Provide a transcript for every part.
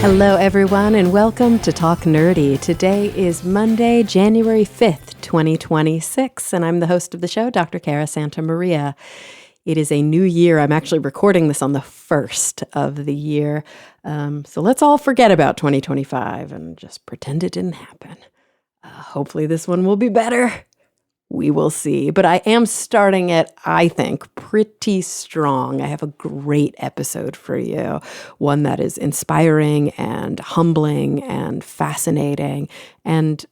Hello, everyone, and welcome to Talk Nerdy. Today is Monday, January 5th, 2026, and I'm the host of the show, Dr. Cara Santa Maria. It is a new year. I'm actually recording this on the 1st of the year, so let's all forget about 2025 and just pretend it didn't happen. Hopefully this one will be better. We will see. But I am starting it, I think, pretty strong. I have a great episode for you, one that is inspiring and humbling and fascinating and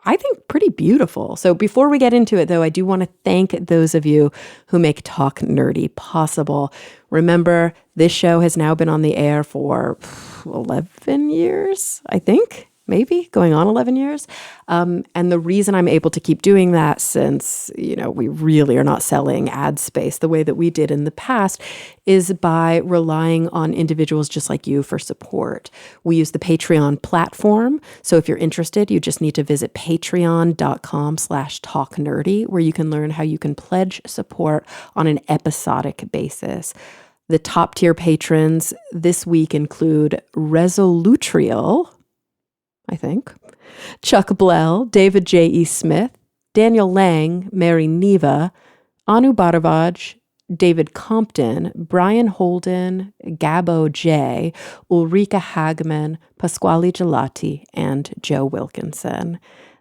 I think pretty beautiful. So before we get into it, though, I do want to thank those of you who make Talk Nerdy possible. Remember, this show has now been on the air for 11 years, I think. Maybe going on 11 years. And the reason I'm able to keep doing that, since, we really are not selling ad space the way that we did in the past, is by relying on individuals just like you for support. We use the Patreon platform. So if you're interested, you just need to visit patreon.com/talknerdy, where you can learn how you can pledge support on an episodic basis. The top tier patrons this week include Resolutrial, I think, Chuck Blell, David J.E. Smith, Daniel Lang, Mary Neva, Anu Bharavaj, David Compton, Brian Holden, Gabo J., Ulrika Hagman, Pasquale Gelati, and Joe Wilkinson.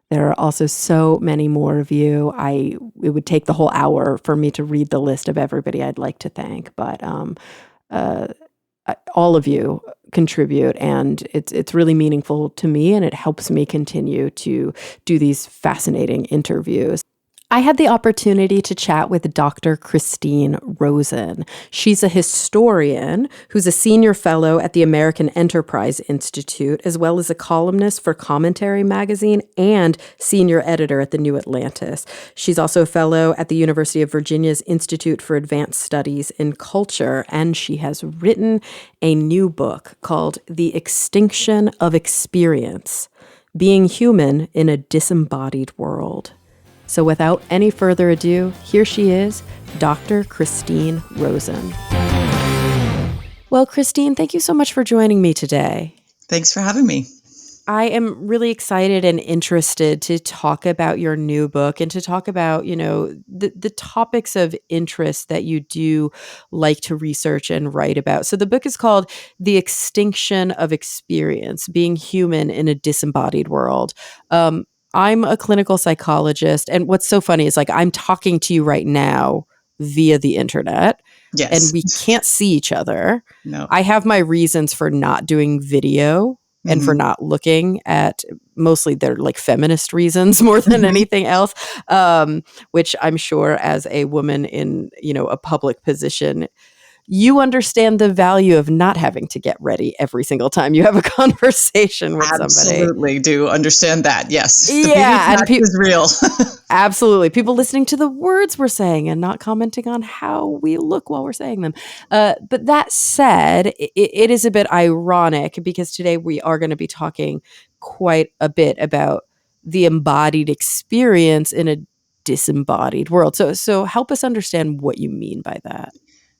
There are also so many more of you. It would take the whole hour for me to read the list of everybody I'd like to thank, but all of you contribute, and it's really meaningful to me, and it helps me continue to do these fascinating interviews. I had the opportunity to chat with Dr. Christine Rosen. She's a historian who's a senior fellow at the American Enterprise Institute, as well as a columnist for Commentary magazine and senior editor at the New Atlantis. She's also a fellow at the University of Virginia's Institute for Advanced Studies in Culture, and she has written a new book called The Extinction of Experience: Being Human in a Disembodied World. So without any further ado, here she is, Dr. Christine Rosen. Well, Christine, thank you so much for joining me today. Thanks for having me. I am really excited and interested to talk about your new book and to talk about, the topics of interest that you do like to research and write about. So the book is called The Extinction of Experience: Being Human in a Disembodied World. I'm a clinical psychologist, and what's so funny is I'm talking to you right now via the internet, yes, and we can't see each other. No. I have my reasons for not doing video and for not looking at, mostly they're feminist reasons more than anything else, which I'm sure as a woman in, a public position, you understand the value of not having to get ready every single time you have a conversation with somebody. Absolutely do understand that, yes. Yeah. The is real. Absolutely. People listening to the words we're saying and not commenting on how we look while we're saying them. But that said, it is a bit ironic because today we are going to be talking quite a bit about the embodied experience in a disembodied world. So help us understand what you mean by that.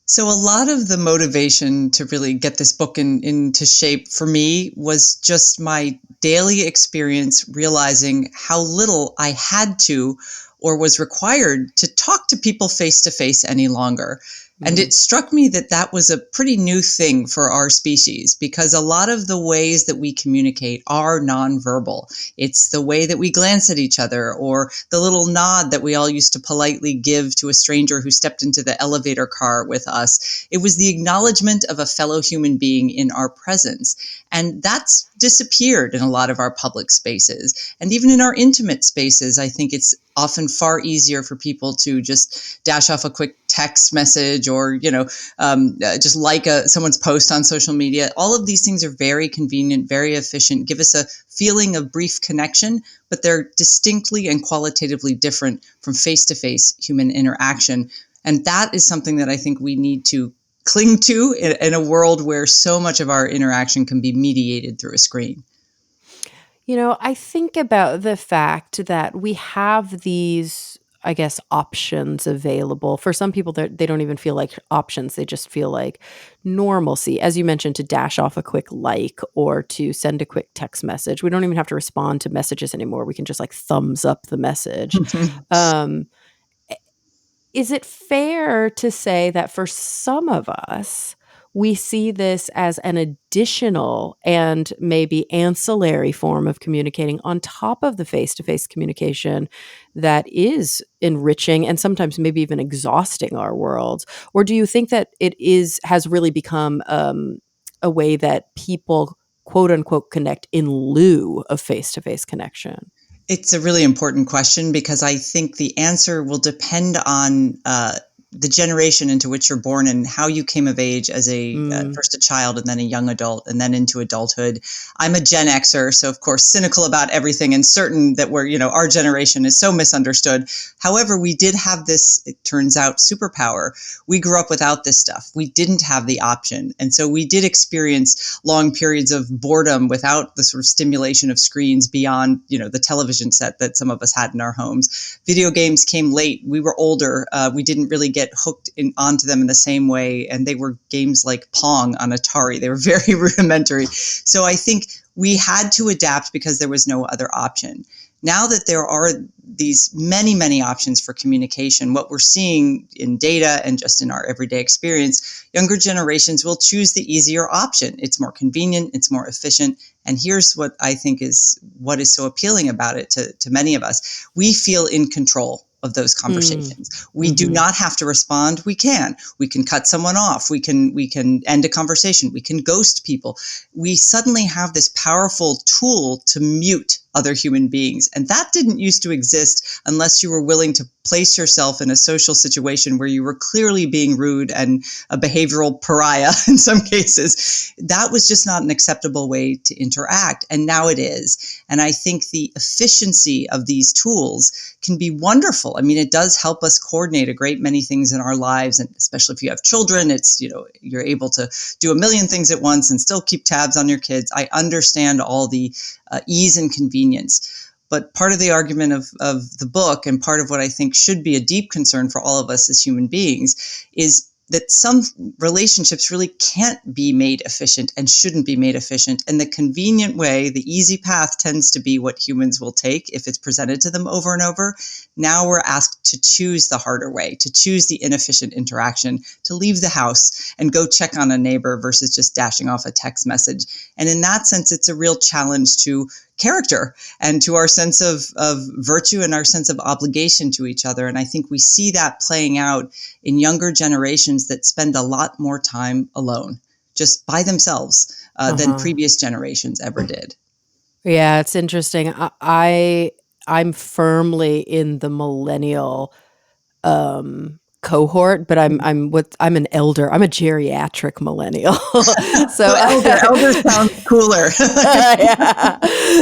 So a lot of the motivation to really get this book into shape for me was just my daily experience realizing how little I had to or was required to talk to people face to face any longer. And it struck me that that was a pretty new thing for our species, because a lot of the ways that we communicate are nonverbal. It's the way that we glance at each other, or the little nod that we all used to politely give to a stranger who stepped into the elevator car with us. It was the acknowledgement of a fellow human being in our presence. And that's disappeared in a lot of our public spaces. And even in our intimate spaces, I think it's often far easier for people to just dash off a quick text message or, just like someone's post on social media. All of these things are very convenient, very efficient, give us a feeling of brief connection, but they're distinctly and qualitatively different from face-to-face human interaction. And that is something that I think we need to cling to in a world where so much of our interaction can be mediated through a screen. I think about the fact that we have these I guess, options available. For some people, they don't even feel like options. They just feel like normalcy. As you mentioned, to dash off a quick like or to send a quick text message. We don't even have to respond to messages anymore. We can just like thumbs up the message. Um, is it fair to say that for some of us, we see this as an additional and maybe ancillary form of communicating on top of the face-to-face communication that is enriching and sometimes maybe even exhausting our worlds? Or do you think that has really become a way that people, quote unquote, connect in lieu of face-to-face connection? It's a really important question because I think the answer will depend on the generation into which you're born and how you came of age as first a child and then a young adult and then into adulthood. I'm a Gen Xer, so of course cynical about everything and certain that our generation is so misunderstood. However, we did have this, it turns out, superpower. We grew up without this stuff. We didn't have the option. And so we did experience long periods of boredom without the sort of stimulation of screens beyond, the television set that some of us had in our homes. Video games came late. We were older. We didn't really get hooked onto them in the same way. And they were games like Pong on Atari. They were very rudimentary. So I think we had to adapt because there was no other option. Now that there are these many, many options for communication, what we're seeing in data and just in our everyday experience, younger generations will choose the easier option. It's more convenient, it's more efficient. And here's what I think is what is so appealing about it to many of us. We feel in control of those conversations. We do not have to respond. We can cut someone off. We can end a conversation. We can ghost people. We suddenly have this powerful tool to mute other human beings. And that didn't used to exist unless you were willing to place yourself in a social situation where you were clearly being rude and a behavioral pariah in some cases. That was just not an acceptable way to interact. And now it is. And I think the efficiency of these tools can be wonderful. I mean, it does help us coordinate a great many things in our lives. And especially if you have children, it's, you're able to do a million things at once and still keep tabs on your kids. I understand all the ease and convenience. But part of the argument of the book, and part of what I think should be a deep concern for all of us as human beings, is that some relationships really can't be made efficient and shouldn't be made efficient. And the convenient way, the easy path, tends to be what humans will take if it's presented to them over and over. Now we're asked to choose the harder way, to choose the inefficient interaction, to leave the house and go check on a neighbor versus just dashing off a text message. And in that sense, it's a real challenge to character and to our sense of virtue and our sense of obligation to each other. And I think we see that playing out in younger generations that spend a lot more time alone, just by themselves, than previous generations ever did. Yeah, it's interesting. I'm firmly in the millennial cohort, but I'm an elder. I'm a geriatric millennial. So elder sounds cooler. Yeah.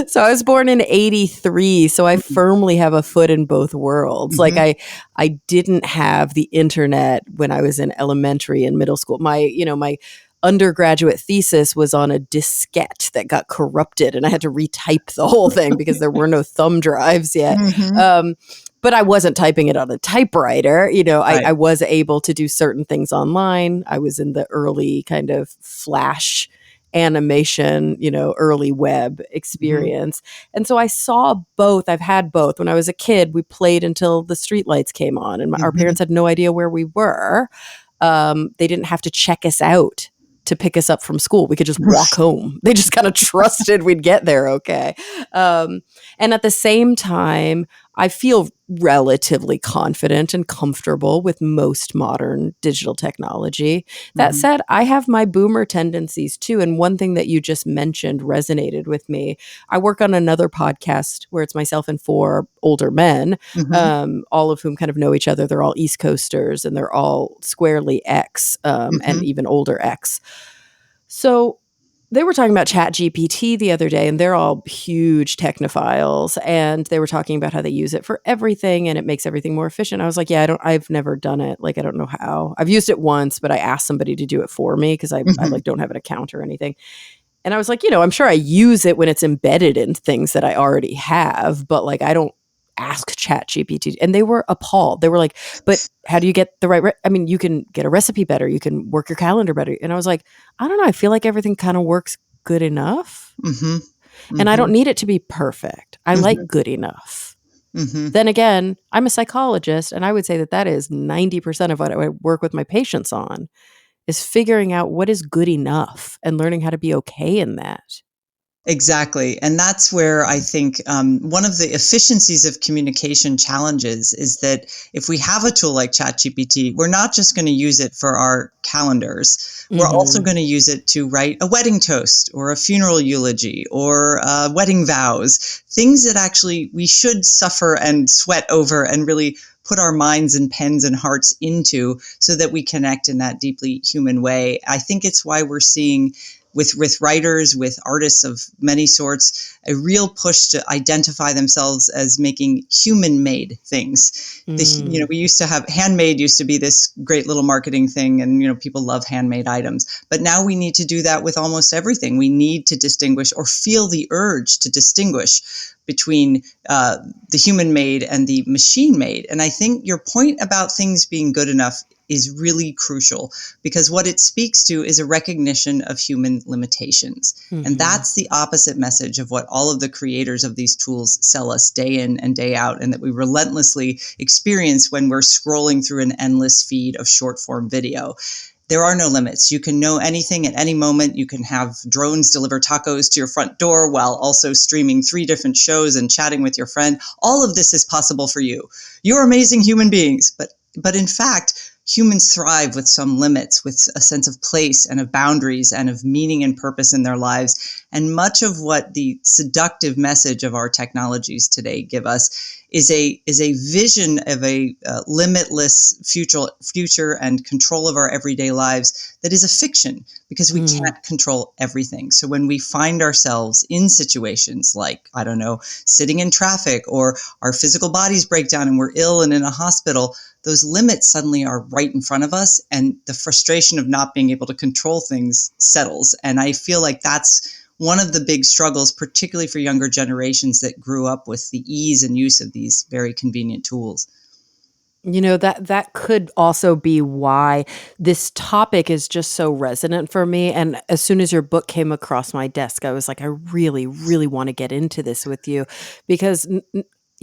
So I was born in 83, so I firmly have a foot in both worlds. Like I didn't have the internet when I was in elementary and middle school. My undergraduate thesis was on a diskette that got corrupted, and I had to retype the whole thing because there were no thumb drives yet. But I wasn't typing it on a typewriter. Right. I was able to do certain things online. I was in the early kind of Flash animation, early web experience. And so I saw both. I've had both. When I was a kid, we played until the streetlights came on, and our parents had no idea where we were. They didn't have to check us out to pick us up from school. We could just walk home. They just kind of trusted we'd get there okay. And at the same time, I feel relatively confident and comfortable with most modern digital technology. That said, I have my boomer tendencies too. And one thing that you just mentioned resonated with me. I work on another podcast where it's myself and 4 older men, all of whom kind of know each other. They're all East Coasters and they're all squarely X and even older X. So they were talking about ChatGPT the other day, and they're all huge technophiles, and they were talking about how they use it for everything and it makes everything more efficient. I was like, yeah, I've never done it. Like, I don't know how. I've used it once, but I asked somebody to do it for me because I like don't have an account or anything. And I was like, I'm sure I use it when it's embedded in things that I already have, but like I don't ask ChatGPT, and they were appalled. They were like, but how do you get the right, I mean, you can get a recipe better. You can work your calendar better. And I was like, I don't know. I feel like everything kind of works good enough. Mm-hmm. And I don't Mm-hmm. need it to be perfect. I like good enough. Mm-hmm. Then again, I'm a psychologist, and I would say that that is 90% of what I work with my patients on, is figuring out what is good enough and learning how to be okay in that. Exactly. And that's where I think one of the efficiencies of communication challenges is that if we have a tool like ChatGPT, we're not just going to use it for our calendars. We're also Mhm. going to use it to write a wedding toast or a funeral eulogy or wedding vows, things that actually we should suffer and sweat over and really put our minds and pens and hearts into so that we connect in that deeply human way. I think it's why we're seeing with writers, with artists of many sorts, a real push to identify themselves as making human-made things. Mm. We used to have handmade used to be this great little marketing thing, and people love handmade items. But now we need to do that with almost everything. We need to distinguish or feel the urge to distinguish between the human-made and the machine-made. And I think your point about things being good enough is really crucial, because what it speaks to is a recognition of human limitations. And Mhm. that's the opposite message of what all of the creators of these tools sell us day in and day out, and that we relentlessly experience when we're scrolling through an endless feed of short form video. There are no limits. You can know anything at any moment. You can have drones deliver tacos to your front door while also streaming 3 different shows and chatting with your friend. All of this is possible for you. You're amazing human beings, but in fact, humans thrive with some limits, with a sense of place and of boundaries and of meaning and purpose in their lives. And much of what the seductive message of our technologies today give us is a vision of a limitless future and control of our everyday lives that is a fiction, because we Mm. can't control everything. So when we find ourselves in situations like, I don't know, sitting in traffic, or our physical bodies break down and we're ill and in a hospital, those limits suddenly are right in front of us, and the frustration of not being able to control things settles. And I feel like that's one of the big struggles, particularly for younger generations that grew up with the ease and use of these very convenient tools. That could also be why this topic is just so resonant for me. And as soon as your book came across my desk, I was like, I really, really want to get into this with you because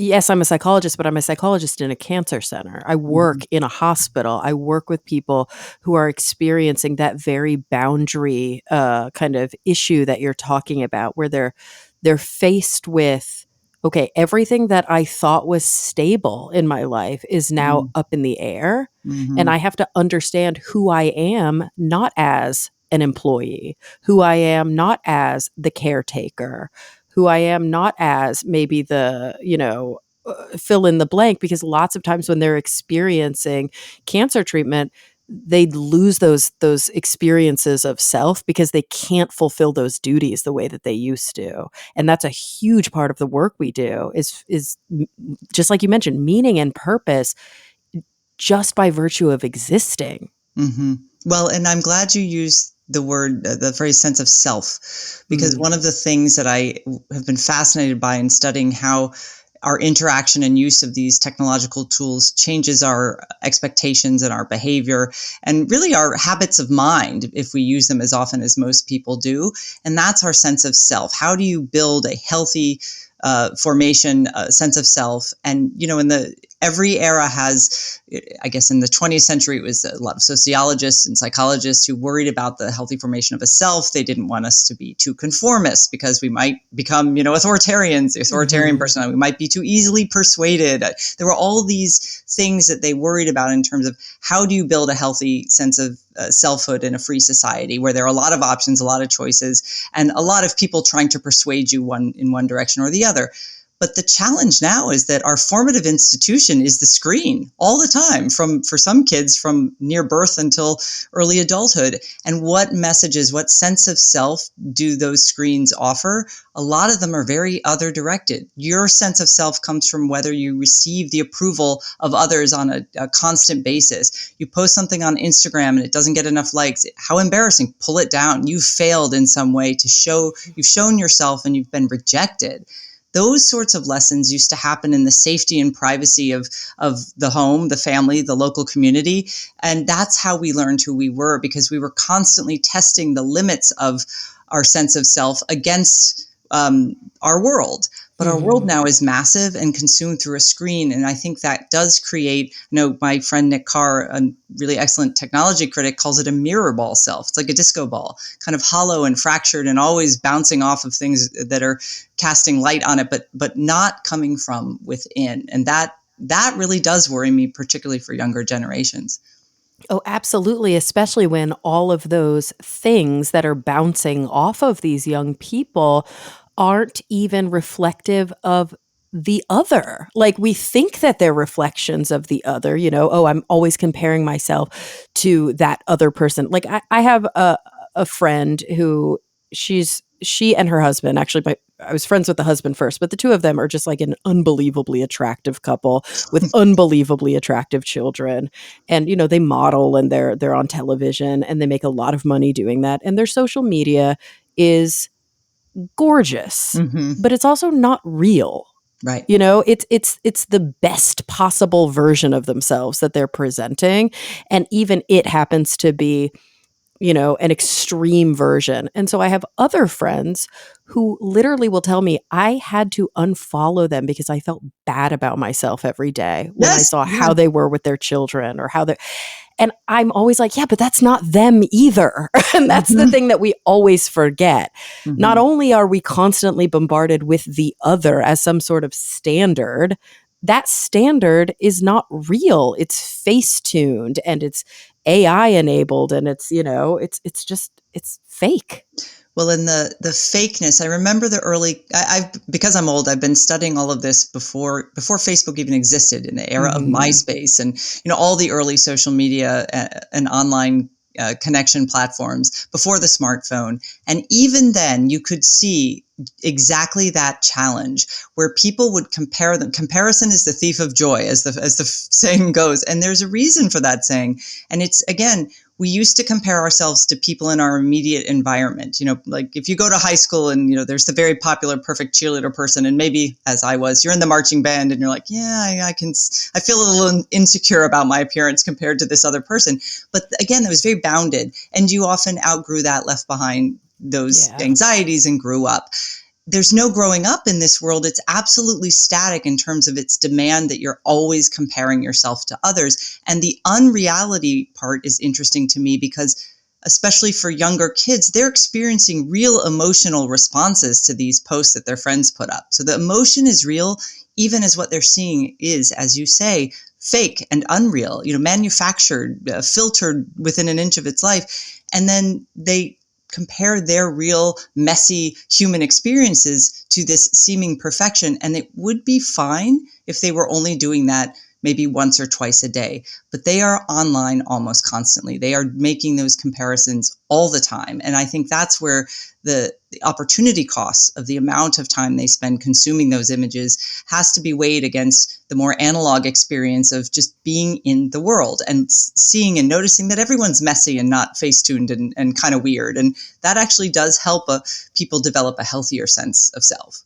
yes, I'm a psychologist, but I'm a psychologist in a cancer center. I work Mhm. in a hospital. I work with people who are experiencing that very boundary kind of issue that you're talking about, where they're faced with, okay, everything that I thought was stable in my life is now Mhm. up in the air. And Mhm. I have to understand who I am, not as an employee, who I am not as the caretaker, who I am not as maybe fill in the blank, because lots of times when they're experiencing cancer treatment, they lose those experiences of self because they can't fulfill those duties the way that they used to. And that's a huge part of the work we do is just like you mentioned, meaning and purpose just by virtue of existing. Hmm. Well, and I'm glad you used the phrase sense of self, because Mm. one of the things that I have been fascinated by in studying how our interaction and use of these technological tools changes our expectations and our behavior and really our habits of mind if we use them as often as most people do. And that's our sense of self. How do you build a healthy formation, sense of self? And, in the every era has, I guess in the 20th century, it was a lot of sociologists and psychologists who worried about the healthy formation of a self. They didn't want us to be too conformist because we might become, authoritarians, the authoritarian Mhm. personality. We might be too easily persuaded. There were all these things that they worried about in terms of how do you build a healthy sense of selfhood in a free society where there are a lot of options, a lot of choices, and a lot of people trying to persuade you in one direction or the other. But the challenge now is that our formative institution is the screen all the time, for some kids from near birth until early adulthood. And what messages, what sense of self do those screens offer? A lot of them are very other directed. Your sense of self comes from whether you receive the approval of others on a constant basis. You post something on Instagram and it doesn't get enough likes. How embarrassing. Pull it down. You've failed in some way to show you've shown yourself and you've been rejected. those sorts of lessons used to happen in the safety and privacy of the home, the family, the local community. And that's how we learned who we were, because we were constantly testing the limits of our sense of self against our world. But our world now is massive and consumed through a screen. And I think that does create, my friend Nick Carr, a really excellent technology critic, calls it a mirror ball self. It's like a disco ball, kind of hollow and fractured and always bouncing off of things that are casting light on it, but not coming from within. And that really does worry me, particularly for younger generations. Oh, absolutely. Especially when all of those things that are bouncing off of these young people aren't even reflective of the other. Like, we think that they're reflections of the other, oh, I'm always comparing myself to that other person. Like, I have a friend who she and her husband, actually, I was friends with the husband first, but the two of them are just like an unbelievably attractive couple with unbelievably attractive children. And, they model and they're on television and they make a lot of money doing that. And their social media is gorgeous, but it's also not real. Right. It's the best possible version of themselves that they're presenting. And even it happens to be, an extreme version. And so I have other friends who literally will tell me I had to unfollow them because I felt bad about myself every day when I saw how they were with their children or how they're. And I'm always like, yeah, but that's not them either. And that's the thing that we always forget. Not only are we constantly bombarded with the other as some sort of standard, that standard is not real. It's face tuned and it's AI enabled and it's, it's fake. Well, in the fakeness, I remember the early, because I'm old, I've been studying all of this before Facebook even existed, in the era of MySpace and, all the early social media and online connection platforms before the smartphone. And even then you could see exactly that challenge where people would compare them. Comparison is the thief of joy, as the saying goes. And there's a reason for that saying. And it's, again, we used to compare ourselves to people in our immediate environment. Like if you go to high school and, there's the very popular perfect cheerleader person, and maybe, as I was, you're in the marching band and you're like, yeah, I feel a little insecure about my appearance compared to this other person. But again, it was very bounded, and you often outgrew that, left behind those anxieties, and grew up. There's no growing up in this world. It's absolutely static in terms of its demand that you're always comparing yourself to others. And the unreality part is interesting to me because, especially for younger kids, they're experiencing real emotional responses to these posts that their friends put up. So the emotion is real, even as what they're seeing is, as you say, fake and unreal, manufactured, filtered within an inch of its life. And then they compare their real, messy human experiences to this seeming perfection. And it would be fine if they were only doing that maybe once or twice a day. But they are online almost constantly. They are making those comparisons all the time. And I think that's where the opportunity cost of the amount of time they spend consuming those images has to be weighed against the more analog experience of just being in the world and seeing and noticing that everyone's messy and not face-tuned and kind of weird. And that actually does help people develop a healthier sense of self.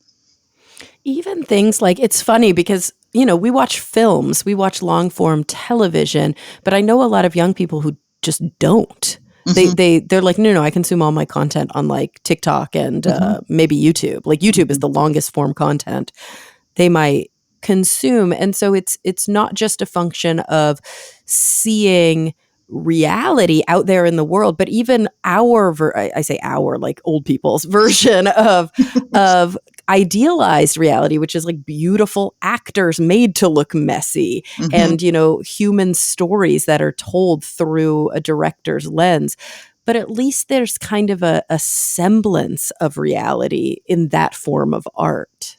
Even things like, it's funny because, we watch films, we watch long form television, but I know a lot of young people who just don't. They're like, no, I consume all my content on like TikTok and maybe YouTube. Like YouTube is the longest form content they might consume. And so it's not just a function of seeing reality out there in the world, but even I say our, like old people's version of idealized reality, which is like beautiful actors made to look messy and, human stories that are told through a director's lens. But at least there's kind of a semblance of reality in that form of art.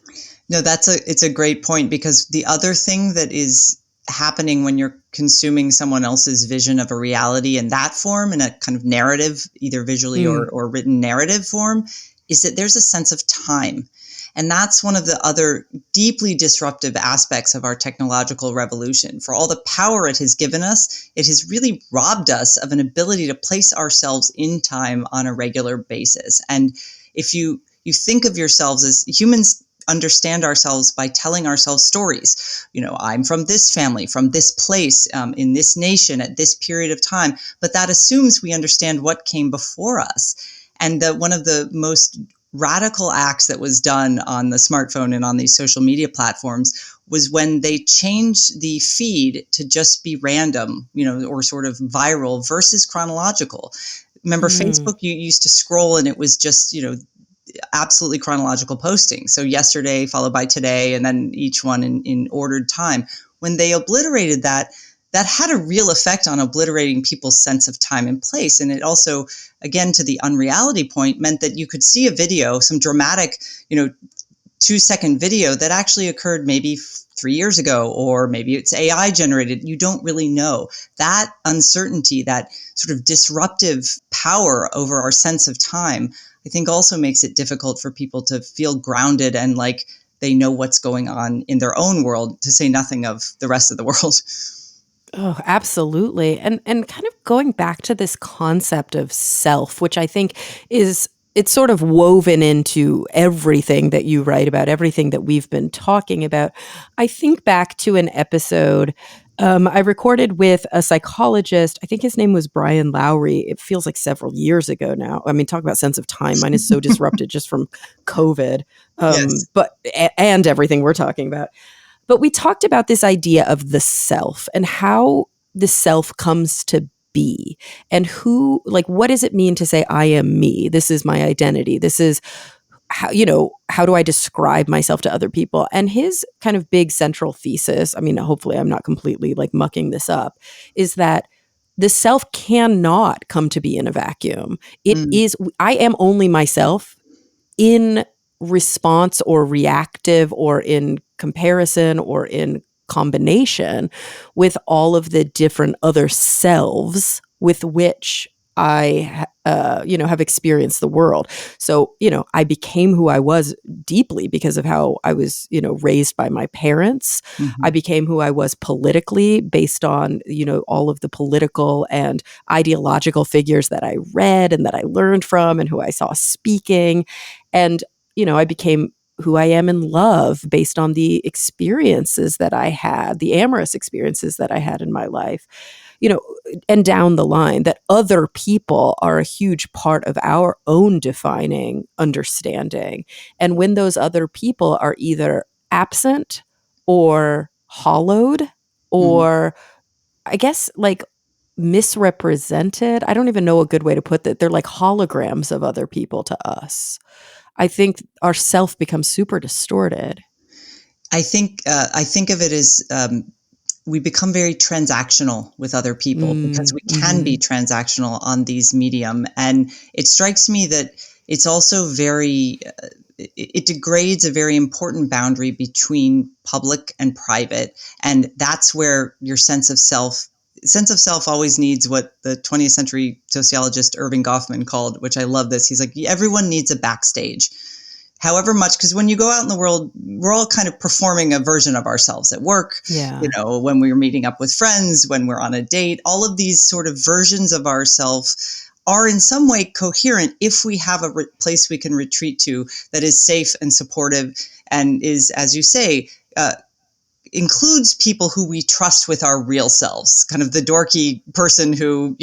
No, it's a great point, because the other thing that is happening when you're consuming someone else's vision of a reality in that form, in a kind of narrative, either visually or written narrative form, is that there's a sense of time. And that's one of the other deeply disruptive aspects of our technological revolution. For all the power it has given us, it has really robbed us of an ability to place ourselves in time on a regular basis. And if you think of yourselves as humans, understand ourselves by telling ourselves stories. I'm from this family, from this place, in this nation, at this period of time. But that assumes we understand what came before us. And one of the most radical acts that was done on the smartphone and on these social media platforms was when they changed the feed to just be random, or sort of viral versus chronological. Remember, Facebook, you used to scroll and it was just, absolutely chronological posting. So yesterday followed by today, and then each one in ordered time. When they obliterated that, that had a real effect on obliterating people's sense of time and place. And it also, again, to the unreality point, meant that you could see a video, some dramatic, 2-second video that actually occurred maybe 3 years ago, or maybe it's AI generated. You don't really know. That uncertainty, that sort of disruptive power over our sense of time, I think also makes it difficult for people to feel grounded and like they know what's going on in their own world, to say nothing of the rest of the world. Oh, absolutely. And kind of going back to this concept of self, which I think it's sort of woven into everything that you write about, everything that we've been talking about. I think back to an episode I recorded with a psychologist. I think his name was Brian Lowry. It feels like several years ago now. I mean, talk about sense of time. Mine is so disrupted just from COVID, Yes. and everything we're talking about. But we talked about this idea of the self and how the self comes to be, and what does it mean to say, I am me? This is my identity. This is how do I describe myself to other people? And his kind of big central thesis, I mean, hopefully I'm not completely like mucking this up, is that the self cannot come to be in a vacuum. I am only myself in response or reactive or in comparison or in combination with all of the different other selves with which I, have experienced the world. So, I became who I was deeply because of how I was, raised by my parents. Mm-hmm. I became who I was politically based on, all of the political and ideological figures that I read and that I learned from and who I saw speaking. And, I became who I am in love based on the experiences that I had, the amorous experiences that I had in my life, and down the line, that other people are a huge part of our own defining understanding. And when those other people are either absent or hollowed or I guess like misrepresented, I don't even know a good way to put that. They're like holograms of other people to us. I think our self becomes super distorted. I think of it as we become very transactional with other people because we can be transactional on these medium. And it strikes me that it's also very, it degrades a very important boundary between public and private. And that's where your sense of self always needs what the 20th century sociologist Irving Goffman called, which I love this. He's like, everyone needs a backstage. However much, because when you go out in the world, we're all kind of performing a version of ourselves at work, when we're meeting up with friends, when we're on a date, all of these sort of versions of ourselves are in some way coherent if we have a place we can retreat to that is safe and supportive and is, as you say, includes people who we trust with our real selves, kind of the dorky person who,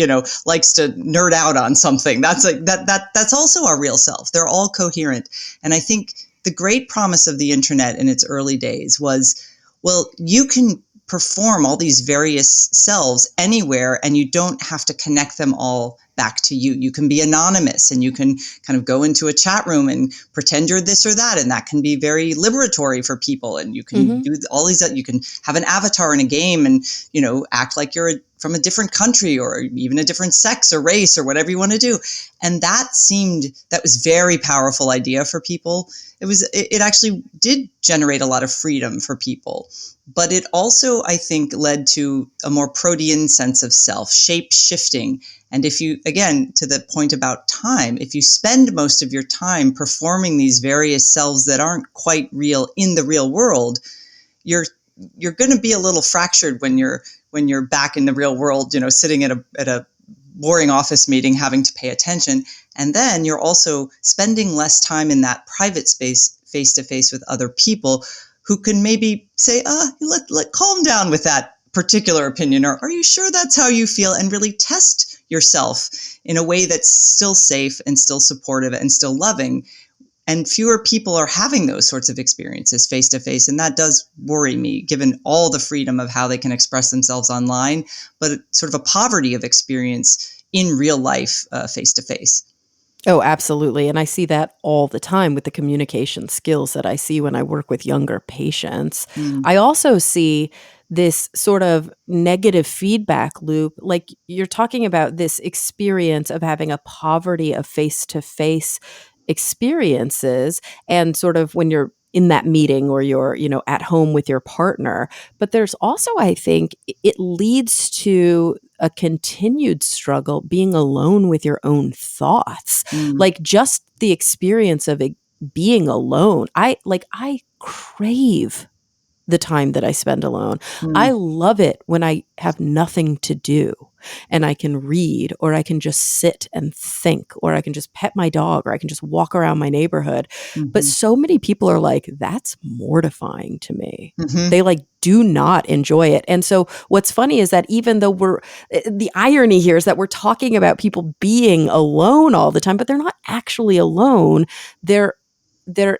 likes to nerd out on something. That's that's also our real self. They're all coherent. And I think the great promise of the internet in its early days was, well, you can perform all these various selves anywhere and you don't have to connect them all back to you. You can be anonymous and you can kind of go into a chat room and pretend you're this or that. And that can be very liberatory for people. And you can do all these, you can have an avatar in a game and, act like you're from a different country or even a different sex or race or whatever you want to do. And that was very powerful idea for people. It actually did generate a lot of freedom for people. But it also, I think, led to a more protean sense of self, shape shifting. And if you, again, to the point about time, if you spend most of your time performing these various selves that aren't quite real in the real world, you're going to be a little fractured when you're back in the real world, sitting at a boring office meeting, having to pay attention. And then you're also spending less time in that private space face to face with other people who can maybe say, calm down with that particular opinion, or are you sure that's how you feel? And really test yourself in a way that's still safe and still supportive and still loving. And fewer people are having those sorts of experiences face to face. And that does worry me, given all the freedom of how they can express themselves online, but sort of a poverty of experience in real life face to face. Oh, absolutely. And I see that all the time with the communication skills that I see when I work with younger patients. I also see this sort of negative feedback loop. Like you're talking about this experience of having a poverty of face to face experiences, and sort of when you're in that meeting or you're, at home with your partner. But there's also, I think, it leads to a continued struggle being alone with your own thoughts. Like just the experience of it being alone. I crave the time that I spend alone. I love it when I have nothing to do and I can read, or I can just sit and think, or I can just pet my dog, or I can just walk around my neighborhood. But so many people are like, that's mortifying to me. They do not enjoy it. And so what's funny is that even though the irony here is that we're talking about people being alone all the time, but they're not actually alone. They're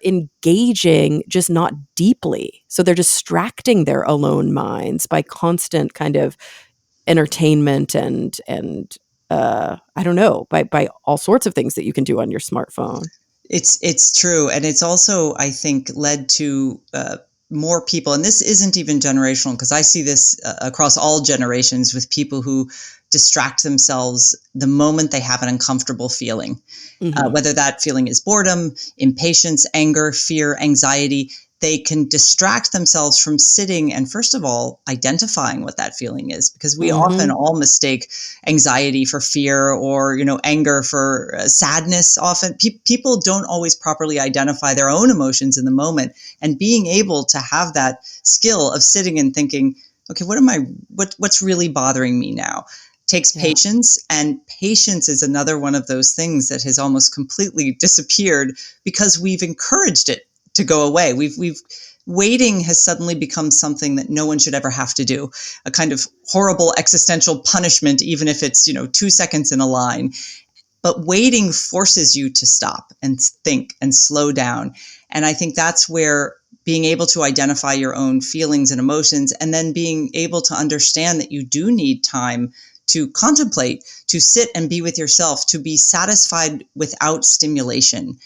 engaging, just not deeply. So they're distracting their alone minds by constant kind of entertainment and I don't know, by all sorts of things that you can do on your smartphone. It's true. And it's also, I think, led to more people, and this isn't even generational, because I see this across all generations with people who distract themselves the moment they have an uncomfortable feeling, whether that feeling is boredom, impatience, anger, fear, anxiety. They can distract themselves from sitting and, first of all, identifying what that feeling is, because we often all mistake anxiety for fear, or, anger for sadness. Often people don't always properly identify their own emotions in the moment, and being able to have that skill of sitting and thinking, okay, what's really bothering me now? Takes patience, and patience is another one of those things that has almost completely disappeared because we've encouraged it to go away. Waiting has suddenly become something that no one should ever have to do, a kind of horrible existential punishment, even if it's, 2 seconds in a line. But waiting forces you to stop and think and slow down. And I think that's where being able to identify your own feelings and emotions, and then being able to understand that you do need time to contemplate, to sit and be with yourself, to be satisfied without stimulation.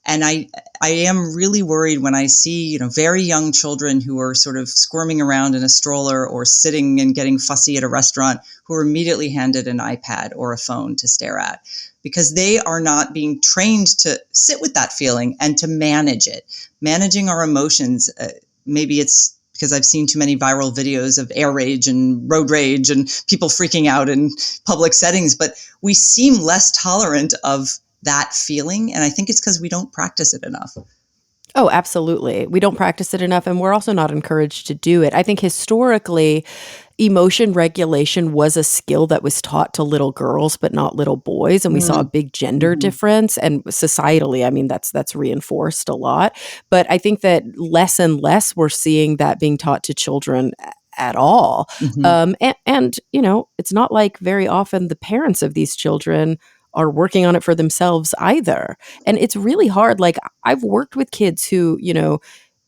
And I am really worried when I see, very young children who are sort of squirming around in a stroller or sitting and getting fussy at a restaurant, who are immediately handed an iPad or a phone to stare at, because they are not being trained to sit with that feeling and to manage it. Managing our emotions, maybe it's because I've seen too many viral videos of air rage and road rage and people freaking out in public settings, but we seem less tolerant of that feeling. And I think it's because we don't practice it enough. Oh, absolutely. We don't practice it enough, and we're also not encouraged to do it. I think historically, emotion regulation was a skill that was taught to little girls, but not little boys. And we saw a big gender difference. And societally, I mean, that's reinforced a lot. But I think that less and less we're seeing that being taught to children at all. And, it's not like very often the parents of these children are working on it for themselves either. And it's really hard. Like I've worked with kids who,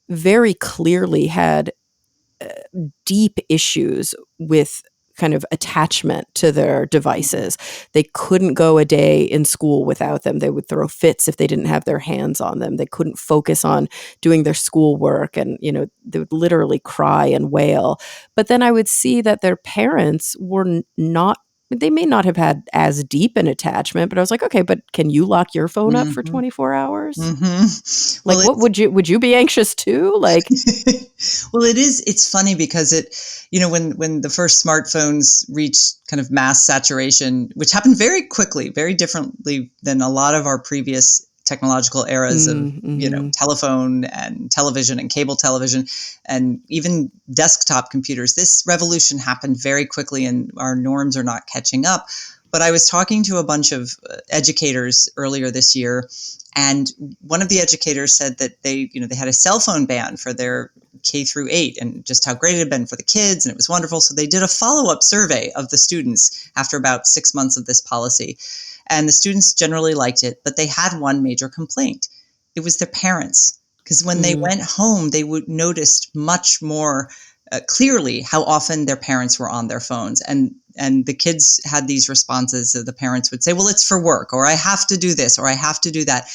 very clearly had deep issues with kind of attachment to their devices. They couldn't go a day in school without them. They would throw fits if they didn't have their hands on them. They couldn't focus on doing their schoolwork, and, they would literally cry and wail. But then I would see that their parents were not, they may not have had as deep an attachment, but I was like, okay, but can you lock your phone up for 24 hours? Like, Well, what would you be anxious too? Like, well, it's funny because when the first smartphones reached kind of mass saturation, which happened very quickly, very differently than a lot of our previous technological eras of, telephone and television and cable television and even desktop computers. This revolution happened very quickly, and our norms are not catching up. But I was talking to a bunch of educators earlier this year, and one of the educators said that they had a cell phone ban for their K through 8 and just how great it had been for the kids, and it was wonderful. So they did a follow-up survey of the students after about 6 months of this policy. And the students generally liked it, but they had one major complaint. It was their parents. Because when they went home, they would noticed much more clearly how often their parents were on their phones. And the kids had these responses. So the parents would say, well, it's for work, or I have to do this, or I have to do that.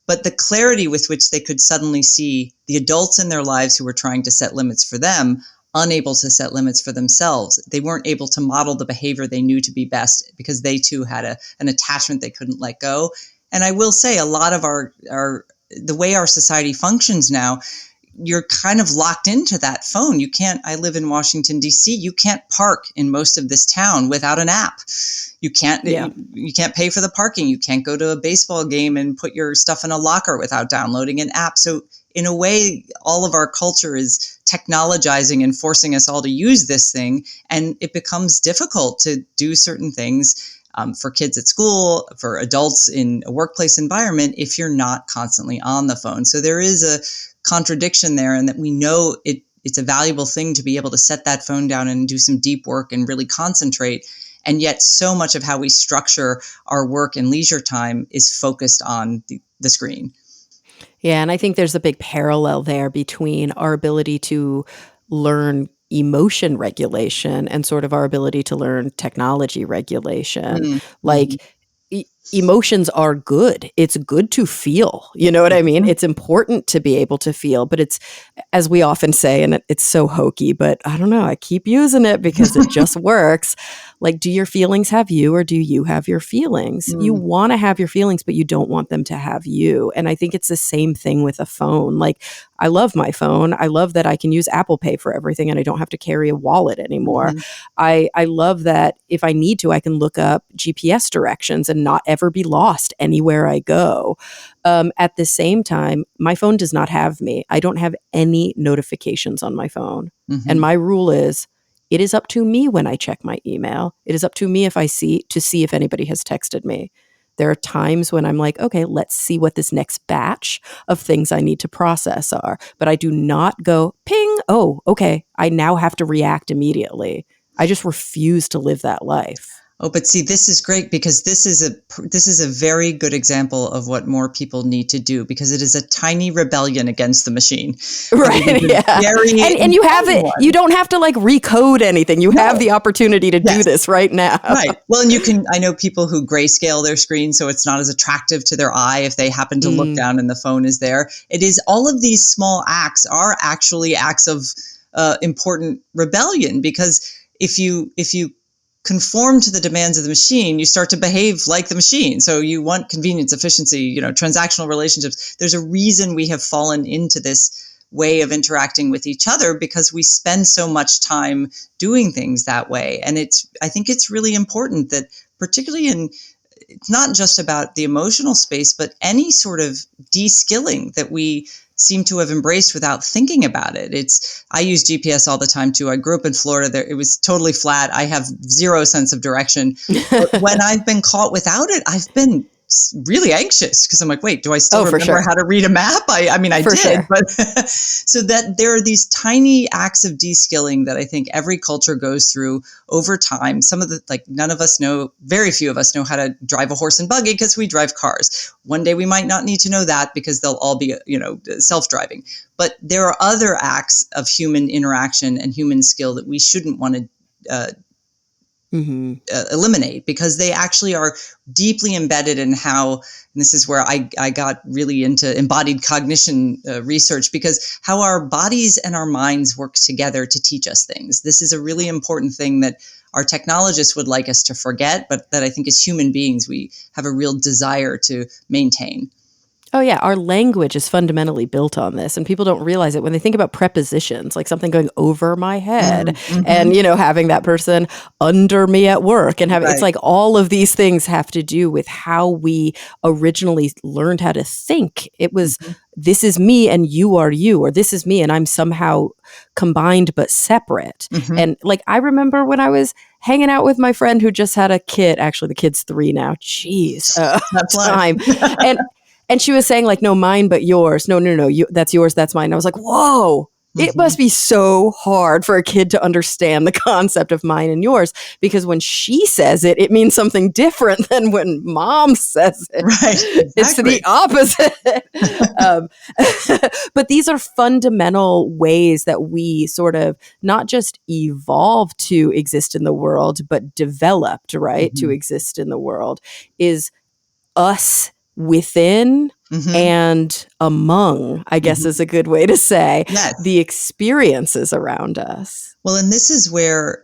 But the clarity with which they could suddenly see the adults in their lives who were trying to set limits for them, unable to set limits for themselves. They weren't able to model the behavior they knew to be best because they too had an attachment they couldn't let go. And I will say a lot of the way our society functions now, you're kind of locked into that phone. I live in Washington, D.C. You can't park in most of this town without an app. You can't pay for the parking. You can't go to a baseball game and put your stuff in a locker without downloading an app. So in a way, all of our culture is technologizing and forcing us all to use this thing. And it becomes difficult to do certain things for kids at school, for adults in a workplace environment, if you're not constantly on the phone. So there is a contradiction there, and that we know it's a valuable thing to be able to set that phone down and do some deep work and really concentrate. And yet so much of how we structure our work and leisure time is focused on the screen. Yeah, and I think there's a big parallel there between our ability to learn emotion regulation and sort of our ability to learn technology regulation. Mm-hmm. Like emotions are good. It's good to feel. You know what I mean? It's important to be able to feel, but it's, as we often say, and it's so hokey, but I don't know, I keep using it because it just works. Like, do your feelings have you, or do you have your feelings? You want to have your feelings, but you don't want them to have you. And I think it's the same thing with a phone. Like, I love my phone. I love that I can use Apple Pay for everything and I don't have to carry a wallet anymore. I love that if I need to, I can look up GPS directions and not ever be lost anywhere I go. At the same time, my phone does not have me. I don't have any notifications on my phone. And my rule is, it is up to me when I check my email. It is up to me to see if anybody has texted me. There are times when I'm like, okay, let's see what this next batch of things I need to process are. But I do not go, ping, oh, okay, I now have to react immediately. I just refuse to live that life. Oh, but see, this is great because this is a very good example of what more people need to do, because it is a tiny rebellion against the machine. Right. Yeah. And you have it. You don't have to like recode anything. You have the opportunity to do this right now. Right. Well, and I know people who grayscale their screen so it's not as attractive to their eye if they happen to look down and the phone is there. It is, all of these small acts are actually acts of important rebellion, because if you conform to the demands of the machine, you start to behave like the machine. So you want convenience, efficiency, transactional relationships. There's a reason we have fallen into this way of interacting with each other, because we spend so much time doing things that way. And I think it's really important that, particularly it's not just about the emotional space, but any sort of de-skilling that we seem to have embraced without thinking about it. I use GPS all the time too. I grew up in Florida. It was totally flat. I have zero sense of direction. But when I've been caught without it, I've been really anxious, because I'm like, wait, do I still remember how to read a map? I did, but so that there are these tiny acts of de-skilling that I think every culture goes through over time. Some of very few of us know how to drive a horse and buggy because we drive cars. One day we might not need to know that because they'll all be, self-driving. But there are other acts of human interaction and human skill that we shouldn't want to eliminate, because they actually are deeply embedded in how, and this is where I got really into embodied cognition research, because how our bodies and our minds work together to teach us things. This is a really important thing that our technologists would like us to forget, but that I think as human beings, we have a real desire to maintain. Oh, yeah. Our language is fundamentally built on this, and people don't realize it when they think about prepositions, like something going over my head Mm-hmm. and, having that person under me at work and having it's Right. like all of these things have to do with how we originally learned how to think. It was Mm-hmm. this is me and you are you, or this is me and I'm somehow combined but separate. Mm-hmm. And like I remember when I was hanging out with my friend who just had a kid. Actually, the kid's 3 now. Jeez, That's life. time. And and she was saying like, no, mine, but yours. No, no, no, that's yours, that's mine. And I was like, whoa, it Mm-hmm. must be so hard for a kid to understand the concept of mine and yours, because when she says it, it means something different than when mom says it. Right. It's the Exactly. opposite. um, but these are fundamental ways that we sort of not just evolve to exist in the world, but developed, right, to Mm-hmm. exist in the world, is us within Mm-hmm. and among, I guess Mm-hmm. is a good way to say, Yes. the experiences around us. Well, and this is where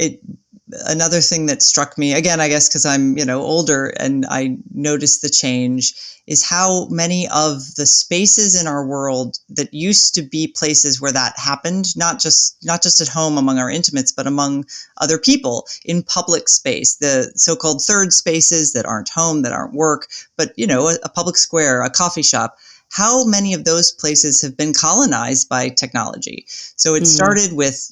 another thing that struck me, again, I guess because I'm, older and I noticed the change, is how many of the spaces in our world that used to be places where that happened, not just at home among our intimates, but among other people in public space, the so-called third spaces that aren't home, that aren't work, but, a public square, a coffee shop. How many of those places have been colonized by technology? So it Mm. started with,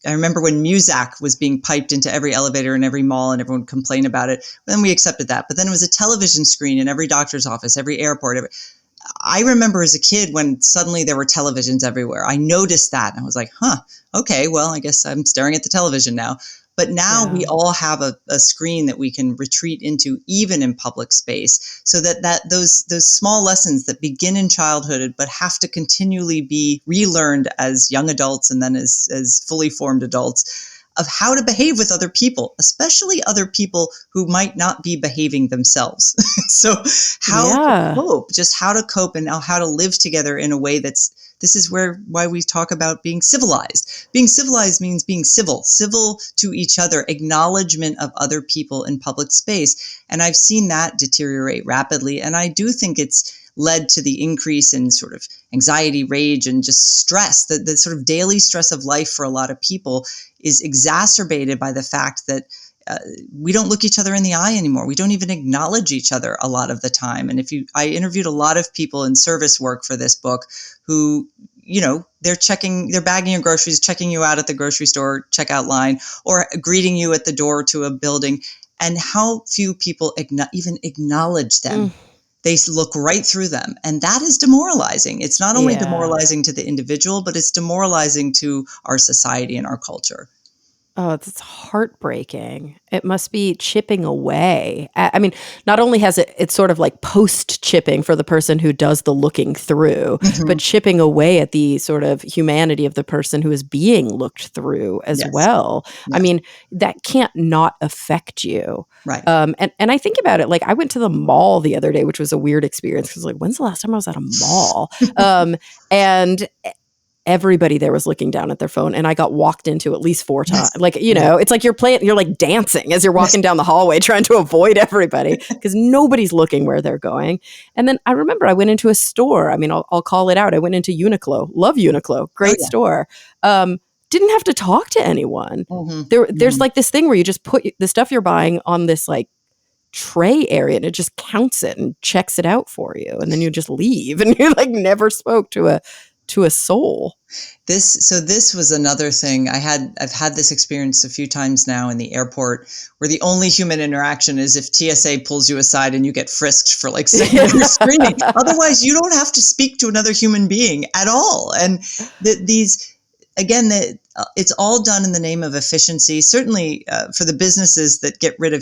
I remember when Muzak was being piped into every elevator in every mall and everyone would complain about it. Then we accepted that. But then it was a television screen in every doctor's office, every airport. I remember as a kid when suddenly there were televisions everywhere. I noticed that and I was like, okay, well, I guess I'm staring at the television now. But now we Yeah. all have a screen that we can retreat into, even in public space, so that those small lessons that begin in childhood but have to continually be relearned as young adults and then as fully formed adults, of how to behave with other people, especially other people who might not be behaving themselves. So how to Yeah. cope, just how to cope and how to live together in a way this is why we talk about being civilized. Being civilized means being civil to each other, acknowledgement of other people in public space. And I've seen that deteriorate rapidly. And I do think it's led to the increase in sort of anxiety, rage, and just stress. The sort of daily stress of life for a lot of people is exacerbated by the fact that we don't look each other in the eye anymore. We don't even acknowledge each other a lot of the time. And I interviewed a lot of people in service work for this book who, they're bagging your groceries, checking you out at the grocery store checkout line, or greeting you at the door to a building. And how few people even acknowledge them. Mm. They look right through them. And that is demoralizing. It's not only Yeah. demoralizing to the individual, but it's demoralizing to our society and our culture. Oh, it's heartbreaking. It must be chipping away. I mean, not only has it's sort of like post chipping for the person who does the looking through, but Mm-hmm. chipping away at the sort of humanity of the person who is being looked through as Yes. well. I Yes. mean, that can't not affect you. Right. And I think about it, like I went to the mall the other day, which was a weird experience because like, when's the last time I was at a mall? And everybody there was looking down at their phone, and I got walked into at least 4 times. Yes. Like, Yes. it's like you're like dancing as you're Yes. walking down the hallway trying to avoid everybody because nobody's looking where they're going. And then I remember I went into a store. I mean, I'll call it out. I went into Uniqlo. Love Uniqlo. Oh, Great yeah. store. Didn't have to talk to anyone. Mm-hmm. There's Mm-hmm. like this thing where you just put the stuff you're buying on this like tray area and it just counts it and checks it out for you, and then you just leave and you like never spoke to a soul. This was another thing I've had this experience a few times now in the airport, where the only human interaction is if TSA pulls you aside and you get frisked for like secondary screening. Otherwise, you don't have to speak to another human being at all. And it's all done in the name of efficiency. Certainly for the businesses that get rid of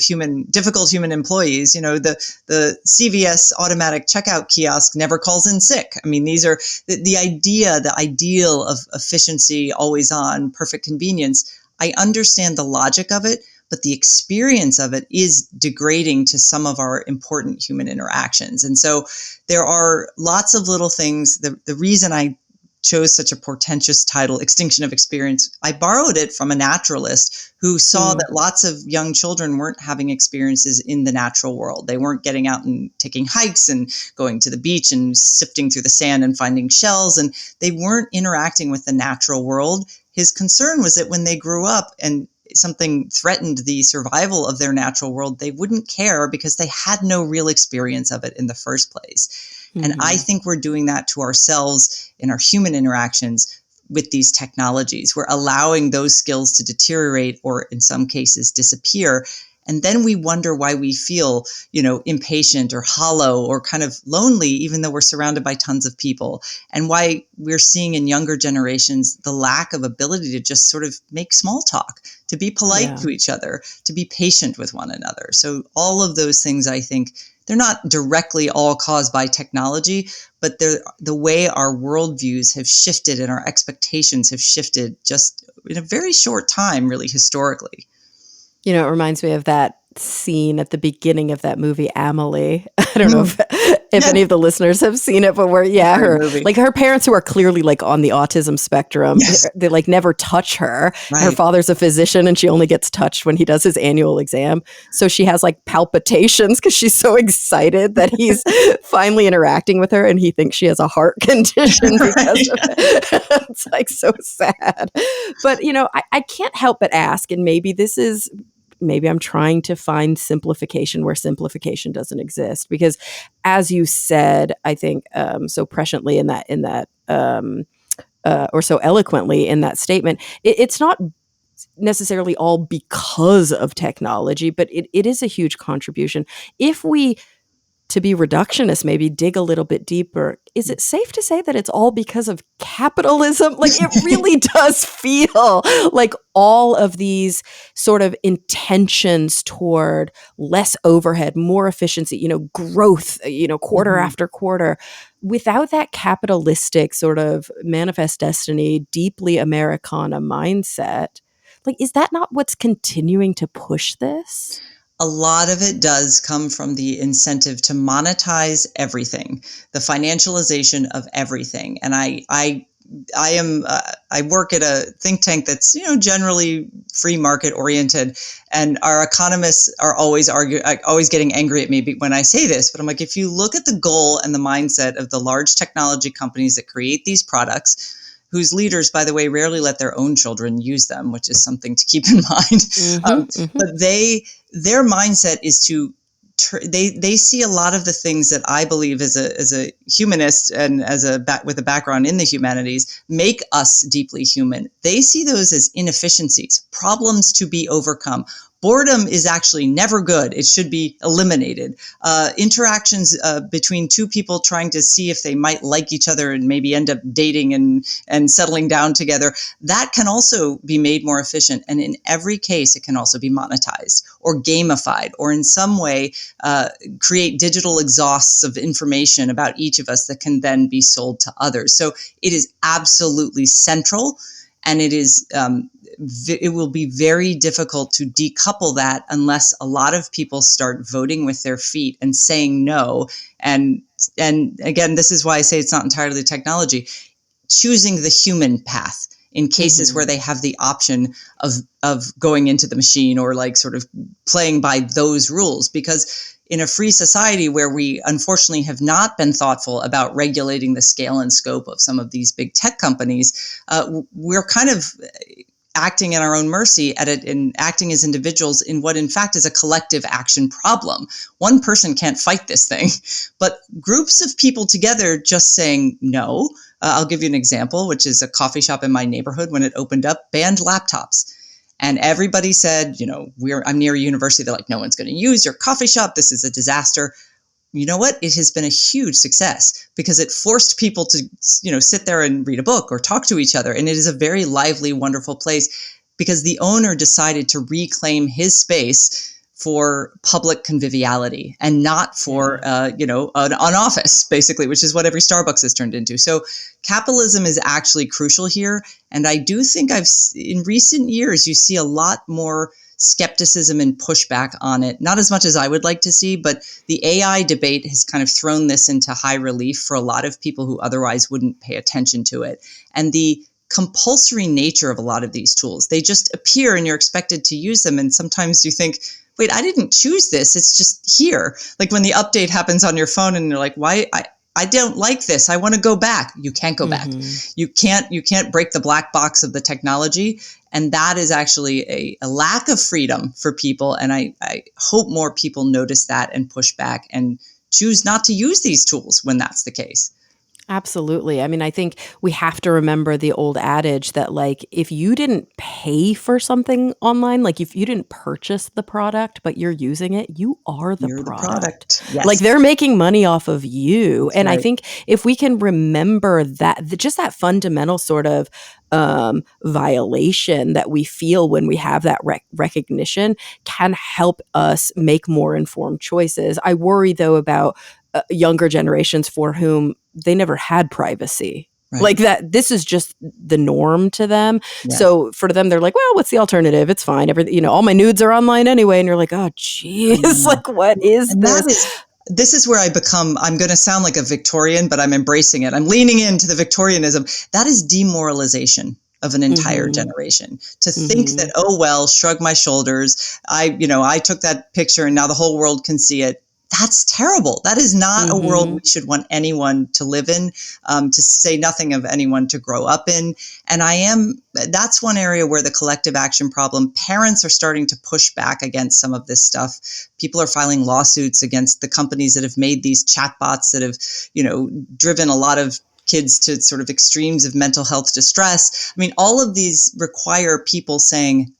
difficult human employees, the CVS automatic checkout kiosk never calls in sick. I mean, these are the ideal of efficiency, always on, perfect convenience. I understand the logic of it, but the experience of it is degrading to some of our important human interactions. And so there are lots of little things. The reason I chose such a portentous title, Extinction of Experience, I borrowed it from a naturalist who saw that lots of young children weren't having experiences in the natural world. They weren't getting out and taking hikes and going to the beach and sifting through the sand and finding shells, and they weren't interacting with the natural world. His concern was that when they grew up and something threatened the survival of their natural world, they wouldn't care because they had no real experience of it in the first place. And I think we're doing that to ourselves in our human interactions with these technologies. We're allowing those skills to deteriorate or in some cases disappear. And then we wonder why we feel, impatient or hollow or kind of lonely, even though we're surrounded by tons of people, and why we're seeing in younger generations the lack of ability to just sort of make small talk, to be polite to each other, to be patient with one another. So all of those things, I think, they're not directly all caused by technology, but they're the way our worldviews have shifted and our expectations have shifted just in a very short time, really historically. It reminds me of that scene at the beginning of that movie, Amelie. I don't know if any of the listeners have seen it, but where, her parents who are clearly like on the autism spectrum, they like never touch her. Right. Her father's a physician and she only gets touched when he does his annual exam. So she has like palpitations because she's so excited that he's finally interacting with her and he thinks she has a heart condition because of it. It's like so sad. But, I can't help but ask, and maybe I'm trying to find simplification where simplification doesn't exist, because as you said, I think so presciently or so eloquently in that statement, it's not necessarily all because of technology, but it is a huge contribution. If we, to be reductionist, maybe dig a little bit deeper, is it safe to say that it's all because of capitalism? Like it really does feel like all of these sort of intentions toward less overhead, more efficiency, growth, quarter after quarter, without that capitalistic sort of manifest destiny, deeply Americana mindset. Like, is that not what's continuing to push this? A lot of it does come from the incentive to monetize everything, the financialization of everything. And I work at a think tank that's, generally free market oriented. And our economists are always getting angry at me when I say this. But I'm like, if you look at the goal and the mindset of the large technology companies that create these products, whose leaders, by the way, rarely let their own children use them, which is something to keep in mind. But their mindset is to they see a lot of the things that I believe as a humanist and with a background in the humanities make us deeply human. They see those as inefficiencies, problems to be overcome. Boredom is actually never good. It should be eliminated. Interactions between two people trying to see if they might like each other and maybe end up dating and settling down together, that can also be made more efficient. And in every case, it can also be monetized or gamified or in some way create digital exhausts of information about each of us that can then be sold to others. So it is absolutely central. And it will be very difficult to decouple that unless a lot of people start voting with their feet and saying no. And again, this is why I say it's not entirely technology. Choosing the human path in cases where they have the option of going into the machine or like sort of playing by those rules. Because in a free society where we unfortunately have not been thoughtful about regulating the scale and scope of some of these big tech companies, we're kind of acting at our own mercy at it and acting as individuals in what in fact is a collective action problem. One person can't fight this thing, but groups of people together just saying no. I'll give you an example, which is a coffee shop in my neighborhood when it opened up, banned laptops. And everybody said, I'm near a university. They're like, no one's going to use your coffee shop. This is a disaster. You know what? It has been a huge success because it forced people to, sit there and read a book or talk to each other. And it is a very lively, wonderful place because the owner decided to reclaim his space for public conviviality and not for, an office, basically, which is what every Starbucks has turned into. So capitalism is actually crucial here. And I do think in recent years, you see a lot more skepticism and pushback on it. Not as much as I would like to see, but the AI debate has kind of thrown this into high relief for a lot of people who otherwise wouldn't pay attention to it. And the compulsory nature of a lot of these tools, they just appear and you're expected to use them. And sometimes you think, wait, I didn't choose this. It's just here. Like when the update happens on your phone and you're like, why? I don't like this. I want to go back. You can't go back. You can't break the black box of the technology. And that is actually a lack of freedom for people. And I hope more people notice that and push back and choose not to use these tools when that's the case. Absolutely. I mean, I think we have to remember the old adage that, like, if you didn't pay for something online, like if you didn't purchase the product, but you're using it, you are the product. Yes. Like they're making money off of you. That's and right. I think if we can remember that, just that fundamental sort of violation that we feel when we have that recognition can help us make more informed choices. I worry, though, about younger generations for whom they never had privacy. Right. Like that, this is just the norm to them. Yeah. So for them, they're like, well, what's the alternative? It's fine. All my nudes are online anyway. And you're like, oh, geez, like, what is this? This is where I'm going to sound like a Victorian, but I'm embracing it. I'm leaning into the Victorianism. That is demoralization of an entire generation. To think that, oh, well, shrug my shoulders. I took that picture and now the whole world can see it. That's terrible. That is not a world we should want anyone to live in, to say nothing of anyone to grow up in. And that's one area where the collective action problem, parents are starting to push back against some of this stuff. People are filing lawsuits against the companies that have made these chatbots that have, driven a lot of kids to sort of extremes of mental health distress. I mean, all of these require people saying,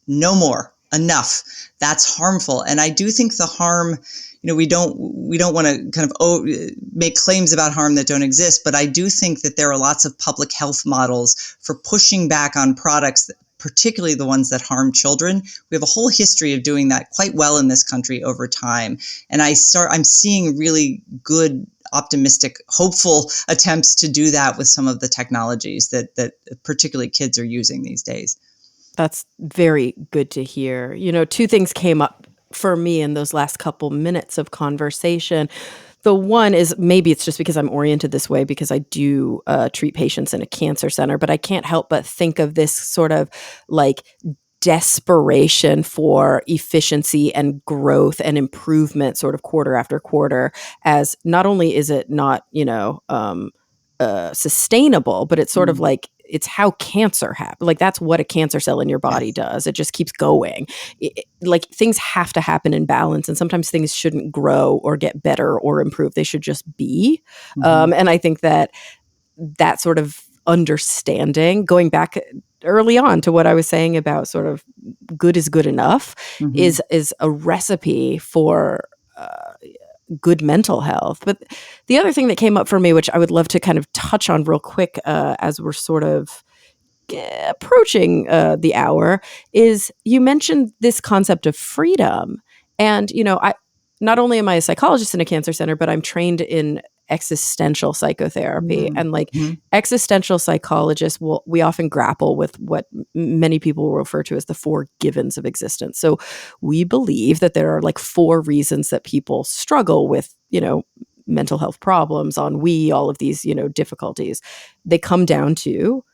no more, enough. That's harmful. And I do think the harm, we don't want to kind of make claims about harm that don't exist, but I do think that there are lots of public health models for pushing back on products, particularly the ones that harm children. We have a whole history of doing that quite well in this country over time. And I'm seeing really good, optimistic, hopeful attempts to do that with some of the technologies that particularly kids are using these days. That's very good to hear. Two things came up for me in those last couple minutes of conversation. The one is, maybe it's just because I'm oriented this way because I do treat patients in a cancer center, but I can't help but think of this sort of like desperation for efficiency and growth and improvement sort of quarter after quarter, as not only is it not, sustainable, but it's sort of like, it's how cancer happens. Like that's what a cancer cell in your body does. It just keeps going. Like things have to happen in balance, and sometimes things shouldn't grow or get better or improve. They should just be. And I think that sort of understanding, going back early on to what I was saying about sort of good is good enough, is a recipe for good mental health. But the other thing that came up for me, which I would love to kind of touch on real quick as we're sort of approaching the hour, is you mentioned this concept of freedom. And, I not only am I a psychologist in a cancer center, but I'm trained in existential psychotherapy. And like existential psychologists, we often grapple with what many people will refer to as the 4 givens of existence. So we believe that there are like 4 reasons that people struggle with, mental health problems, ennui, all of these, difficulties. They come down to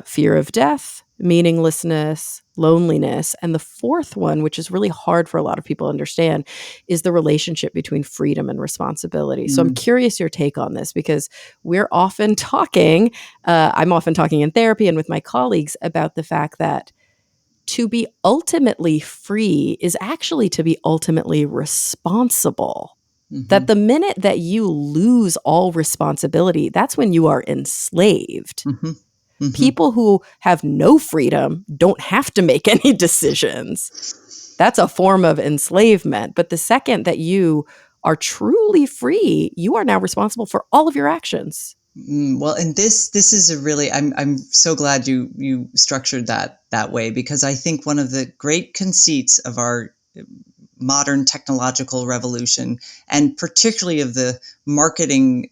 fear of death, meaninglessness, loneliness. And the 4th one, which is really hard for a lot of people to understand, is the relationship between freedom and responsibility. So I'm curious your take on this, because we're often talking, I'm often talking in therapy and with my colleagues about the fact that to be ultimately free is actually to be ultimately responsible. That the minute that you lose all responsibility, that's when you are enslaved. People who have no freedom don't have to make any decisions. That's a form of enslavement. But the second that you are truly free, you are now responsible for all of your actions. Well, and this is a really, I'm so glad you structured that way, because I think one of the great conceits of our modern technological revolution, and particularly of the marketing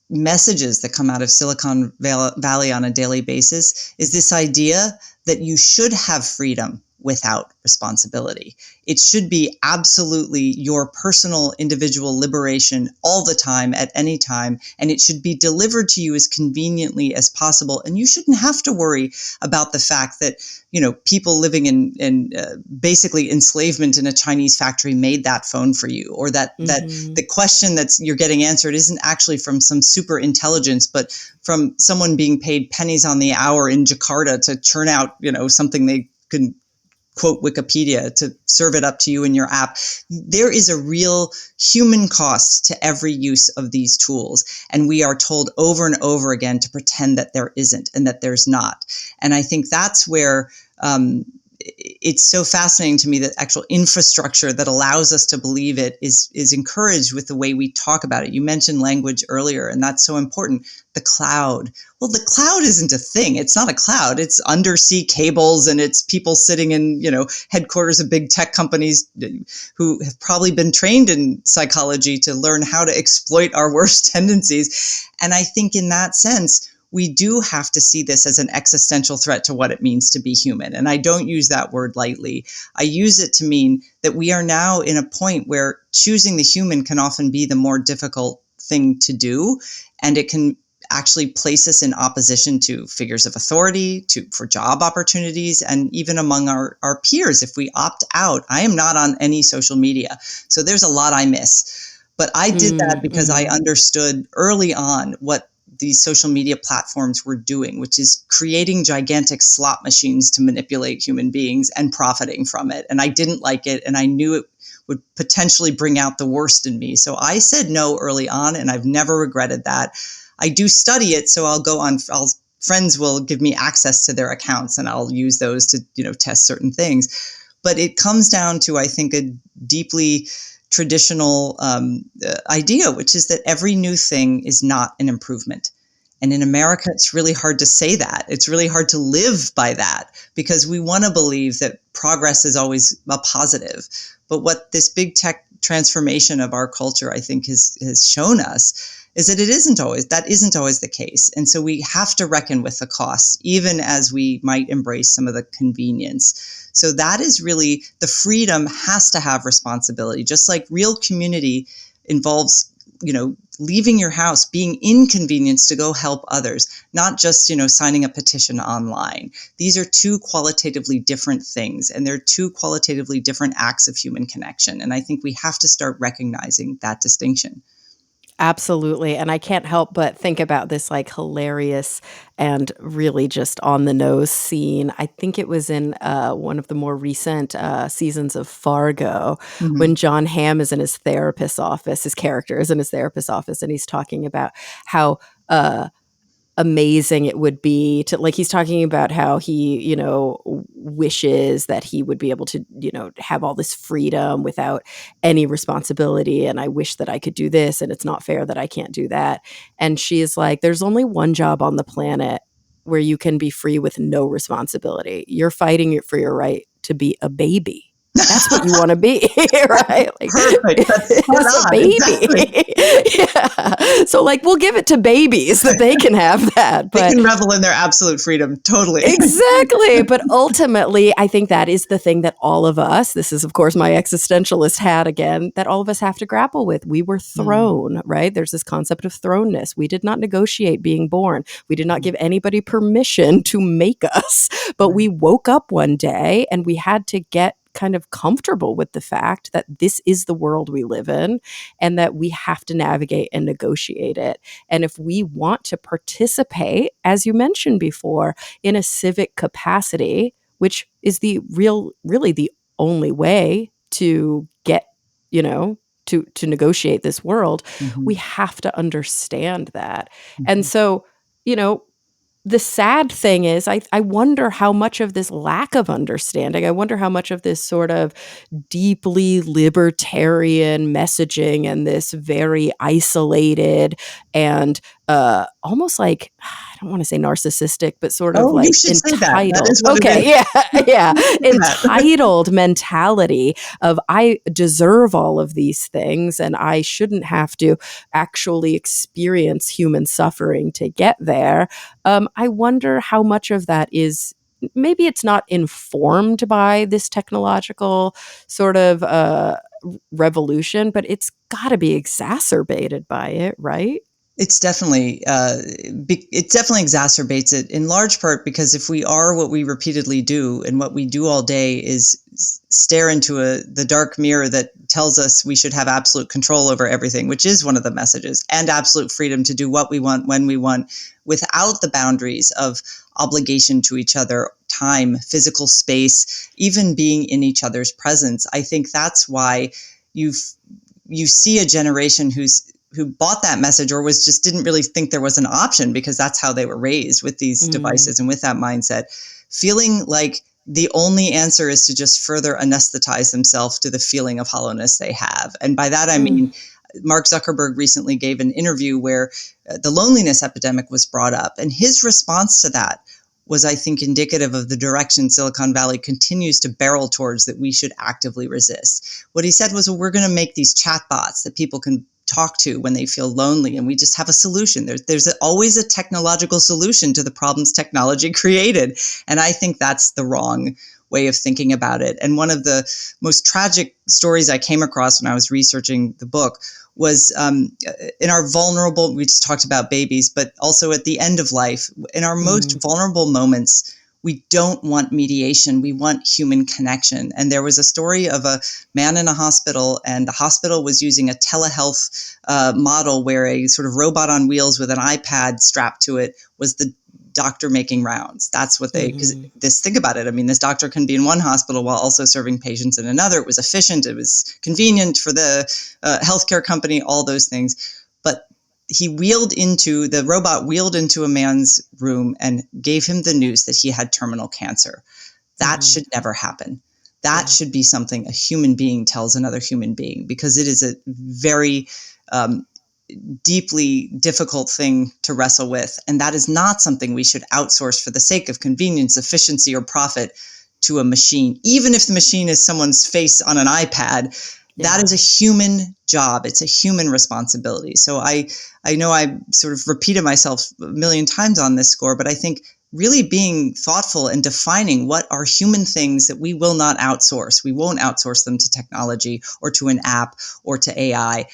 messages that come out of Silicon Valley on a daily basis, is this idea that you should have freedom without responsibility. It should be absolutely your personal individual liberation all the time, at any time, and it should be delivered to you as conveniently as possible. And you shouldn't have to worry about the fact that, people living in basically enslavement in a Chinese factory made that phone for you, or that the question that you're getting answered isn't actually from some super intelligence, but from someone being paid pennies on the hour in Jakarta to churn out, something they can quote Wikipedia to serve it up to you in your app. There is a real human cost to every use of these tools. And we are told over and over again to pretend that there isn't and that there's not. And I think that's where it's so fascinating to me that actual infrastructure that allows us to believe it is encouraged with the way we talk about it. You mentioned language earlier, and that's so important. The cloud. Well, the cloud isn't a thing. It's not a cloud. It's undersea cables, and it's people sitting in, headquarters of big tech companies who have probably been trained in psychology to learn how to exploit our worst tendencies. And I think in that sense, we do have to see this as an existential threat to what it means to be human. And I don't use that word lightly. I use it to mean that we are now in a point where choosing the human can often be the more difficult thing to do. And it can actually place us in opposition to figures of authority, for job opportunities, and even among our peers. If we opt out, I am not on any social media. So there's a lot I miss. But I did that because I understood early on what these social media platforms were doing, which is creating gigantic slot machines to manipulate human beings and profiting from it. And I didn't like it, and I knew it would potentially bring out the worst in me. So I said no early on, and I've never regretted that. I do study it, so I'll go on. Friends will give me access to their accounts, and I'll use those to, test certain things. But it comes down to, I think, a deeply traditional idea, which is that every new thing is not an improvement. And in America, it's really hard to say that. It's really hard to live by that because we want to believe that progress is always a positive. But what this big tech transformation of our culture, I think, has shown us is that that isn't always the case. And so we have to reckon with the costs, even as we might embrace some of the convenience. So that is really, the freedom has to have responsibility, just like real community involves, leaving your house, being inconvenienced to go help others, not just, signing a petition online. These are two qualitatively different things, and they're two qualitatively different acts of human connection. And I think we have to start recognizing that distinction. Absolutely. And I can't help but think about this hilarious and really just on the nose scene. I think it was in one of the more recent seasons of Fargo when John Hamm is in his therapist's office. His character is in his therapist's office, and he's talking about how amazing it would be to, he's talking about how he, wishes that he would be able to, have all this freedom without any responsibility. And I wish that I could do this, and it's not fair that I can't do that. And she is like, there's only one job on the planet where you can be free with no responsibility. You're fighting for your right to be a baby. That's what you want to be, right? Perfect. That's it's a baby. Exactly. Yeah. So we'll give it to babies that they can have that. But they can revel in their absolute freedom. Totally. Exactly. But ultimately, I think that is the thing that all of us, this is of course my existentialist hat again, that all of us have to grapple with. We were thrown, right? There's this concept of thrownness. We did not negotiate being born. We did not give anybody permission to make us, but we woke up one day and we had to get kind of comfortable with the fact that this is the world we live in and that we have to navigate and negotiate it. And if we want to participate, as you mentioned before, in a civic capacity, which is really the only way to get, to negotiate this world, we have to understand that. And so, the sad thing is, I wonder how much of this lack of understanding, I wonder how much of this sort of deeply libertarian messaging and this very isolated and almost like, I don't want to say narcissistic, but sort of Oh, you like should say that. That entitled. is what it Okay, is. yeah, yeah, Say that. entitled mentality of I deserve all of these things and I shouldn't have to actually experience human suffering to get there. I wonder how much of that is, maybe it's not informed by this technological sort of revolution, but it's got to be exacerbated by it, right? It's definitely it definitely exacerbates it in large part because if we are what we repeatedly do, and what we do all day is stare into the dark mirror that tells us we should have absolute control over everything, which is one of the messages, and absolute freedom to do what we want when we want, without the boundaries of obligation to each other, time, physical space, even being in each other's presence. I think that's why you see a generation who bought that message, or was just didn't really think there was an option because that's how they were raised, with these devices and with that mindset, feeling like the only answer is to just further anesthetize themselves to the feeling of hollowness they have. And by that, I mean, Mark Zuckerberg recently gave an interview where the loneliness epidemic was brought up. And his response to that was, I think, indicative of the direction Silicon Valley continues to barrel towards, that we should actively resist. What he said was, well, we're going to make these chatbots that people can talk to when they feel lonely, and we just have a solution. There's always a technological solution to the problems technology created. And I think that's the wrong way of thinking about it. And one of the most tragic stories I came across when I was researching the book was in our vulnerable, we just talked about babies, but also at the end of life, in our most vulnerable moments, we don't want mediation. We want human connection. And there was a story of a man in a hospital, and the hospital was using a telehealth model where a sort of robot on wheels with an iPad strapped to it was the doctor making rounds. That's what they, because think about it. I mean, this doctor can be in one hospital while also serving patients in another. It was efficient. It was convenient for the healthcare company, all those things. But the robot wheeled into a man's room and gave him the news that he had terminal cancer. That should never happen. That should be something a human being tells another human being, because it is a very deeply difficult thing to wrestle with. And that is not something we should outsource for the sake of convenience, efficiency, or profit to a machine. Even if the machine is someone's face on an iPad, that is a human job. It's a human responsibility. So I know I sort of repeated myself a million times on this score, but I think really being thoughtful and defining what are human things that we will not outsource. We won't outsource them to technology or to an app or to AI,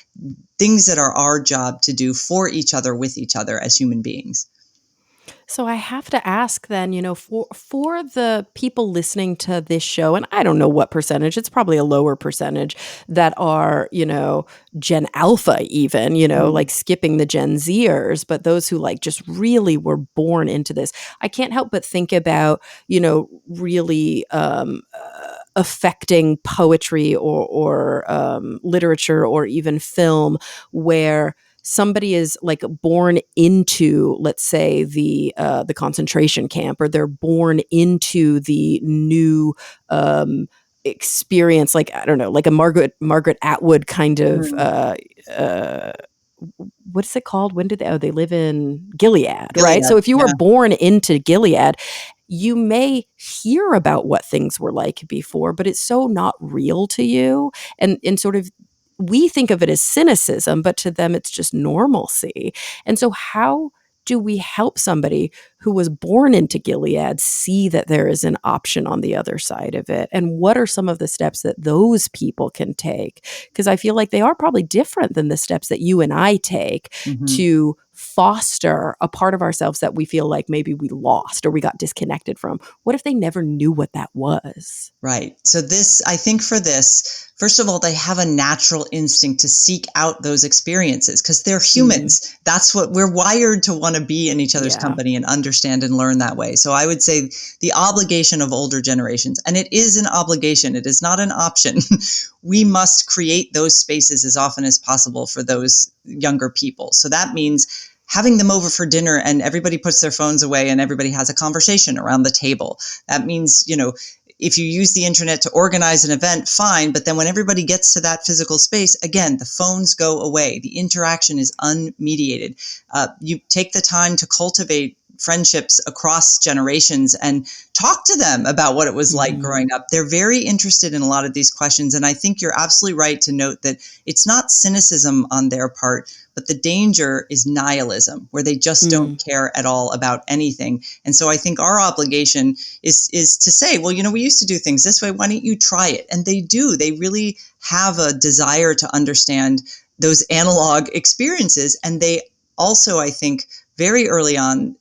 things that are our job to do for each other, with each other as human beings. So I have to ask then, for the people listening to this show, and I don't know what percentage, it's probably a lower percentage that are, Gen Alpha even, like skipping the Gen Zers, but those who like just really were born into this. I can't help but think about, really affecting poetry or literature or even film, where somebody is like born into, let's say, the concentration camp, or they're born into the new experience, like, I don't know, like a Margaret Atwood kind of what is it called? When did they live in Gilead, right? So Gilead, if you were born into Gilead, you may hear about what things were like before, but it's so not real to you. And sort of, we think of it as cynicism, but to them it's just normalcy. And so how do we help somebody who was born into Gilead see that there is an option on the other side of it? And what are some of the steps that those people can take? Because I feel like they are probably different than the steps that you and I take to foster a part of ourselves that we feel like maybe we lost or we got disconnected from. What if they never knew what that was? Right. So I think for this, first of all, they have a natural instinct to seek out those experiences because they're humans. That's what we're wired to want to be in each other's company and understand and learn that way. So I would say the obligation of older generations, and it is an obligation, it is not an option. We must create those spaces as often as possible for those younger people. So that means having them over for dinner and everybody puts their phones away and everybody has a conversation around the table. That means, if you use the internet to organize an event, fine. But then when everybody gets to that physical space, again, the phones go away. The interaction is unmediated. You take the time to cultivate friendships across generations and talk to them about what it was like growing up. They're very interested in a lot of these questions. And I think you're absolutely right to note that it's not cynicism on their part, but the danger is nihilism, where they just don't care at all about anything. And so I think our obligation is to say, well, we used to do things this way. Why don't you try it? And they do. They really have a desire to understand those analog experiences. And they also, I think, very early on,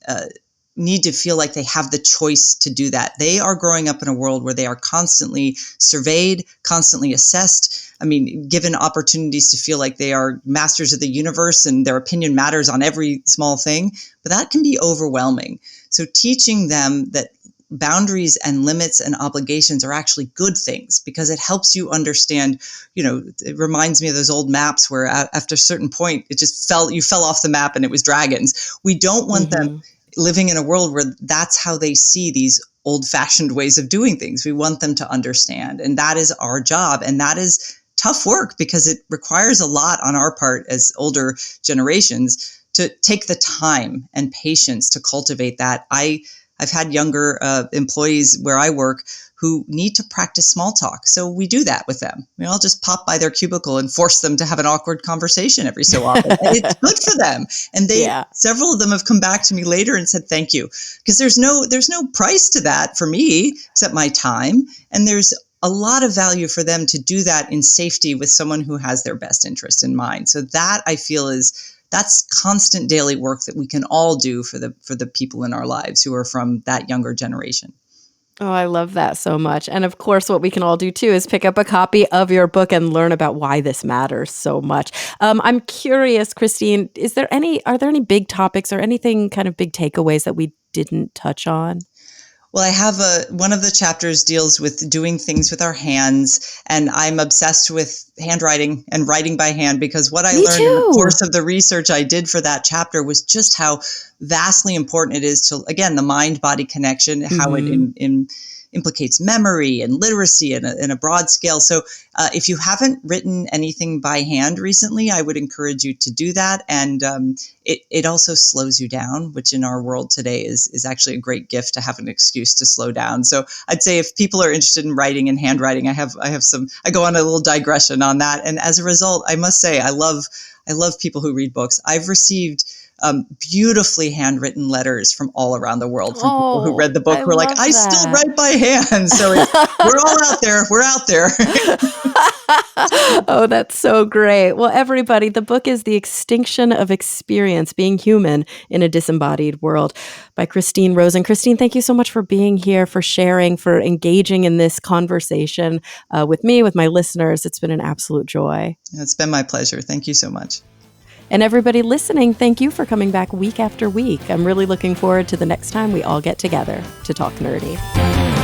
need to feel like they have the choice to do that. They are growing up in a world where they are constantly surveyed, constantly assessed. I mean, given opportunities to feel like they are masters of the universe and their opinion matters on every small thing, but that can be overwhelming. So teaching them that boundaries and limits and obligations are actually good things, because it helps you understand, it reminds me of those old maps where after a certain point, you fell off the map and it was dragons. We don't want them living in a world where that's how they see these old-fashioned ways of doing things. We want them to understand. And that is our job. And that is tough work, because it requires a lot on our part as older generations to take the time and patience to cultivate that. I've had younger employees where I work who need to practice small talk. So we do that with them. I'll just pop by their cubicle and force them to have an awkward conversation every so often. And it's good for them. And several of them have come back to me later and said, thank you. Because there's no price to that for me except my time. And there's a lot of value for them to do that in safety with someone who has their best interest in mind. So that, I feel, that's constant daily work that we can all do for the people in our lives who are from that younger generation. Oh, I love that so much. And of course, what we can all do too is pick up a copy of your book and learn about why this matters so much. I'm curious, Christine, are there any big topics or anything kind of big takeaways that we didn't touch on? Well, I have one of the chapters deals with doing things with our hands, and I'm obsessed with handwriting and writing by hand, because what I learned in the course of the research I did for that chapter was just how vastly important it is to, again, the mind-body connection, how it implicates memory and literacy in a broad scale. So if you haven't written anything by hand recently, I would encourage you to do that. And it also slows you down, which in our world today is actually a great gift to have an excuse to slow down. So I'd say if people are interested in writing and handwriting, I go on a little digression on that. And as a result, I must say, I love people who read books. I've received beautifully handwritten letters from all around the world from people who read the book who are like, I still write by hand. So we're all out there. We're out there. Oh, that's so great. Well, everybody, the book is The Extinction of Experience, Being Human in a Disembodied World by Christine Rosen. Christine, thank you so much for being here, for sharing, for engaging in this conversation with me, with my listeners. It's been an absolute joy. It's been my pleasure. Thank you so much. And everybody listening, thank you for coming back week after week. I'm really looking forward to the next time we all get together to talk nerdy.